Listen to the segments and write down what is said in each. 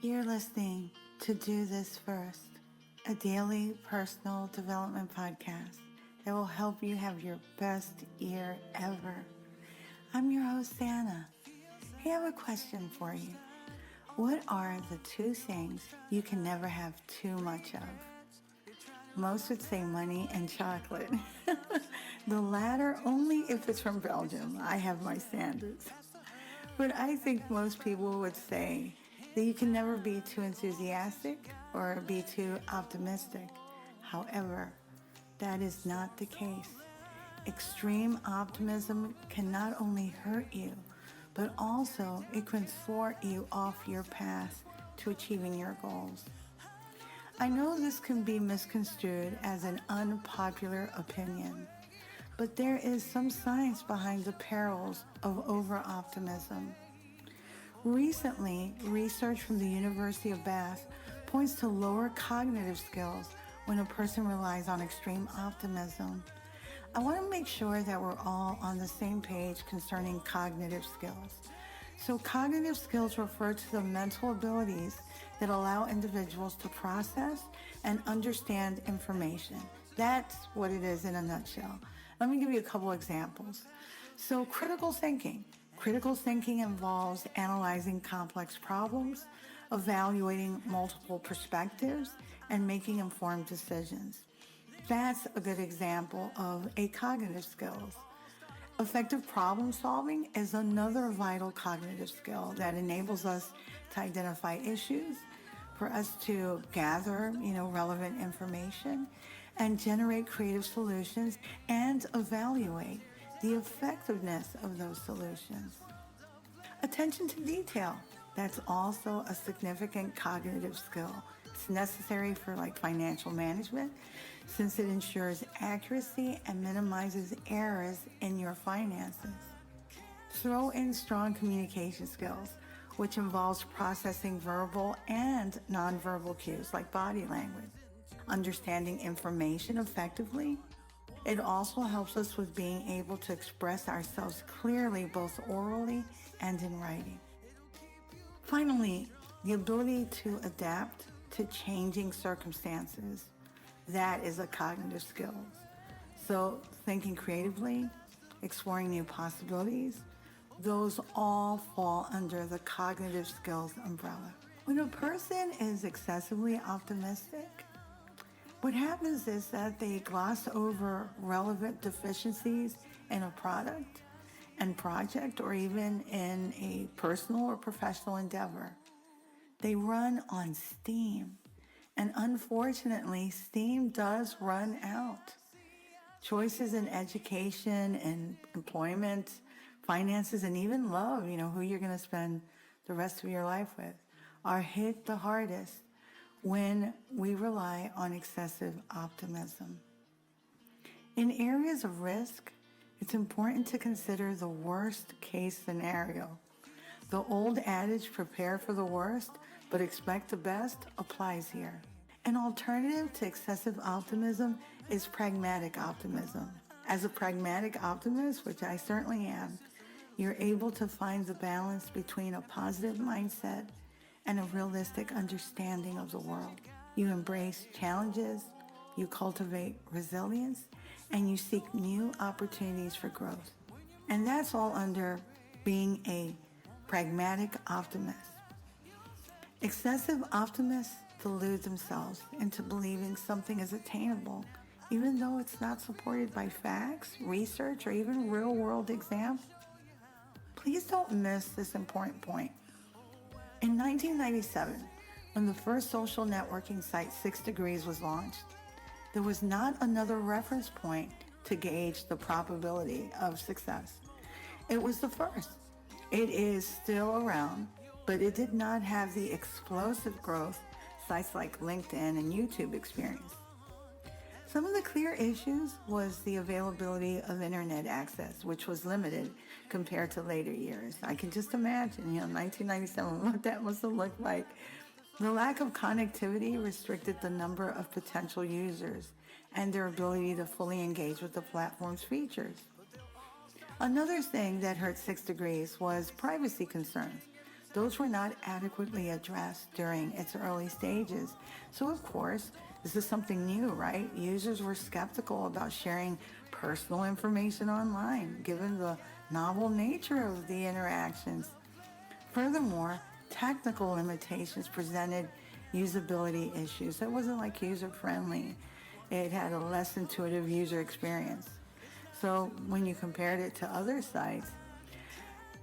You're listening to Do This First, a daily personal development podcast that will help you have your best year ever. I'm your host, Anna. Hey, I have a question for you. What are the two things you can never have too much of? Most would say money and chocolate. The latter only if it's from Belgium. I have my standards. But I think most people would say that you can never be too enthusiastic or be too optimistic. However, that is not the case. Extreme optimism can not only hurt you, but also it can thwart you off your path to achieving your goals. I know this can be misconstrued as an unpopular opinion, but there is some science behind the perils of over-optimism. Recently, research from the University of Bath points to lower cognitive skills when a person relies on extreme optimism. I want to make sure that we're all on the same page concerning cognitive skills. So cognitive skills refer to the mental abilities that allow individuals to process and understand information. That's what it is in a nutshell. Let me give you a couple examples. So critical thinking. Critical thinking involves analyzing complex problems, evaluating multiple perspectives, and making informed decisions. That's a good example of a cognitive skills. Effective problem solving is another vital cognitive skill that enables us to identify issues, for us to gather, relevant information, and generate creative solutions and evaluate the effectiveness of those solutions. Attention to detail. That's also a significant cognitive skill. It's necessary for financial management since it ensures accuracy and minimizes errors in your finances. Throw in strong communication skills, which involves processing verbal and nonverbal cues like body language, understanding information effectively. It also helps us with being able to express ourselves clearly, both orally and in writing. Finally, the ability to adapt to changing circumstances. That is a cognitive skill. So thinking creatively, exploring new possibilities, those all fall under the cognitive skills umbrella. When a person is excessively optimistic, what happens is that they gloss over relevant deficiencies in a product and project, or even in a personal or professional endeavor. They run on steam. And unfortunately, steam does run out. Choices in education and employment, finances, and even love, who you're going to spend the rest of your life with, are hit the hardest when we rely on excessive optimism. In areas of risk, it's important to consider the worst case scenario. The old adage, prepare for the worst, but expect the best, applies here. An alternative to excessive optimism is pragmatic optimism. As a pragmatic optimist, which I certainly am, you're able to find the balance between a positive mindset and a realistic understanding of the world. You embrace challenges, you cultivate resilience, and you seek new opportunities for growth. And that's all under being a pragmatic optimist. Excessive optimists delude themselves into believing something is attainable, even though it's not supported by facts, research, or even real-world examples. Please don't miss this important point. In 1997, when the first social networking site 6 Degrees was launched, there was not another reference point to gauge the probability of success. It was the first. It is still around, but it did not have the explosive growth sites like LinkedIn and YouTube experience. Some of the clear issues was the availability of internet access, which was limited compared to later years. I can just imagine, 1997, what that must have looked like. The lack of connectivity restricted the number of potential users and their ability to fully engage with the platform's features. Another thing that hurt 6 Degrees was privacy concerns. those were not adequately addressed during its early stages. So of course, this is something new, right? Users were skeptical about sharing personal information online, given the novel nature of the interactions. Furthermore, technical limitations presented usability issues. It wasn't like user-friendly. It had a less intuitive user experience. So when you compared it to other sites,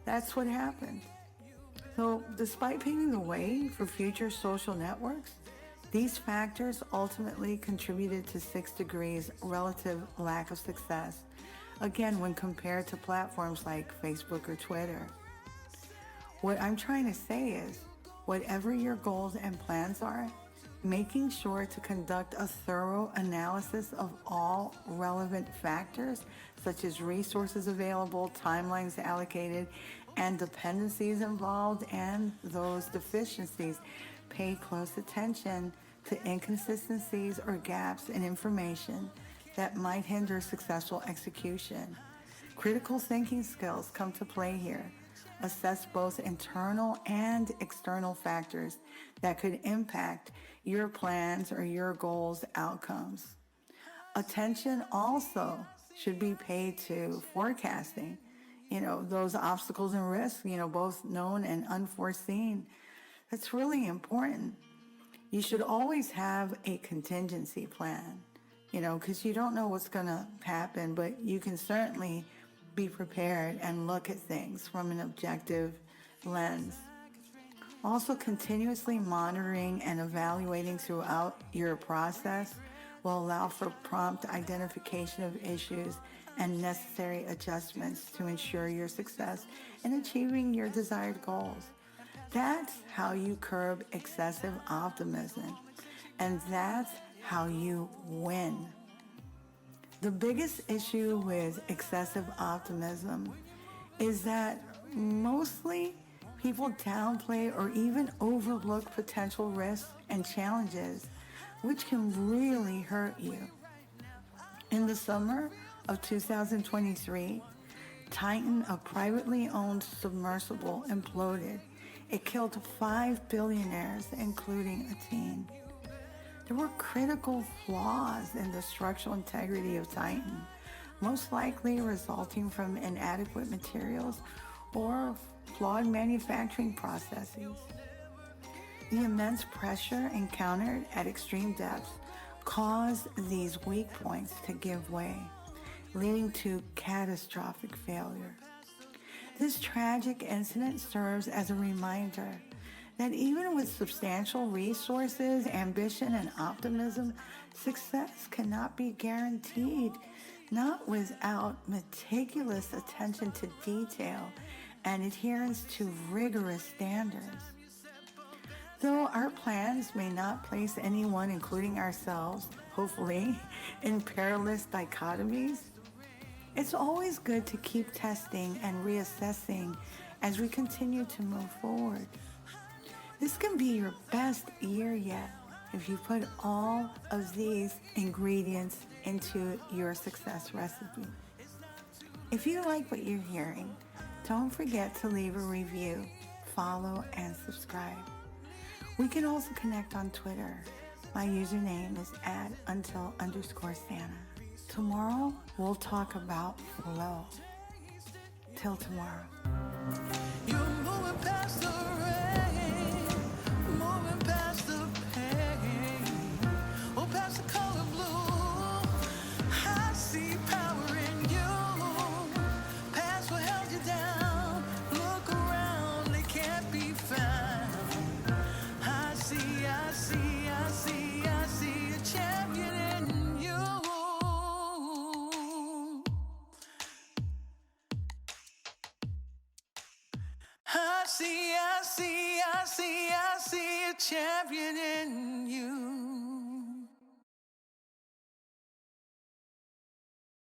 that's what happened. So despite paving the way for future social networks, these factors ultimately contributed to 6 Degrees' relative lack of success, again, when compared to platforms like Facebook or Twitter. What I'm trying to say is, whatever your goals and plans are, making sure to conduct a thorough analysis of all relevant factors, such as resources available, timelines allocated, and dependencies involved, and those deficiencies. Pay close attention to inconsistencies or gaps in information that might hinder successful execution. Critical thinking skills come to play here. Assess both internal and external factors that could impact your plans or your goals' outcomes. Attention also should be paid to forecasting, those obstacles and risks, both known and unforeseen. That's really important. You should always have a contingency plan, because you don't know what's going to happen, but you can certainly be prepared and look at things from an objective lens. Also, continuously monitoring and evaluating throughout your process will allow for prompt identification of issues and necessary adjustments to ensure your success in achieving your desired goals. That's how you curb excessive optimism, and that's how you win. The biggest issue with excessive optimism is that mostly people downplay or even overlook potential risks and challenges, which can really hurt you. In the summer of 2023, Titan, a privately owned submersible, imploded. It killed 5 billionaires, including a teen. There were critical flaws in the structural integrity of Titan, most likely resulting from inadequate materials or flawed manufacturing processes. The immense pressure encountered at extreme depths caused these weak points to give way, leading to catastrophic failure. This tragic incident serves as a reminder that even with substantial resources, ambition, and optimism, success cannot be guaranteed, not without meticulous attention to detail and adherence to rigorous standards. Though our plans may not place anyone, including ourselves, hopefully, in perilous dichotomies, it's always good to keep testing and reassessing as we continue to move forward. This can be your best year yet if you put all of these ingredients into your success recipe. If you like what you're hearing, don't forget to leave a review, follow, and subscribe. We can also connect on Twitter. My username is @until_Santa. Tomorrow, we'll talk about flow. Till tomorrow. You're moving past the rain, moving past the pain, oh, past the color blue. I see power in you, past what held you down. Look around, they can't be found. I see a champion in you. I see a champion in you.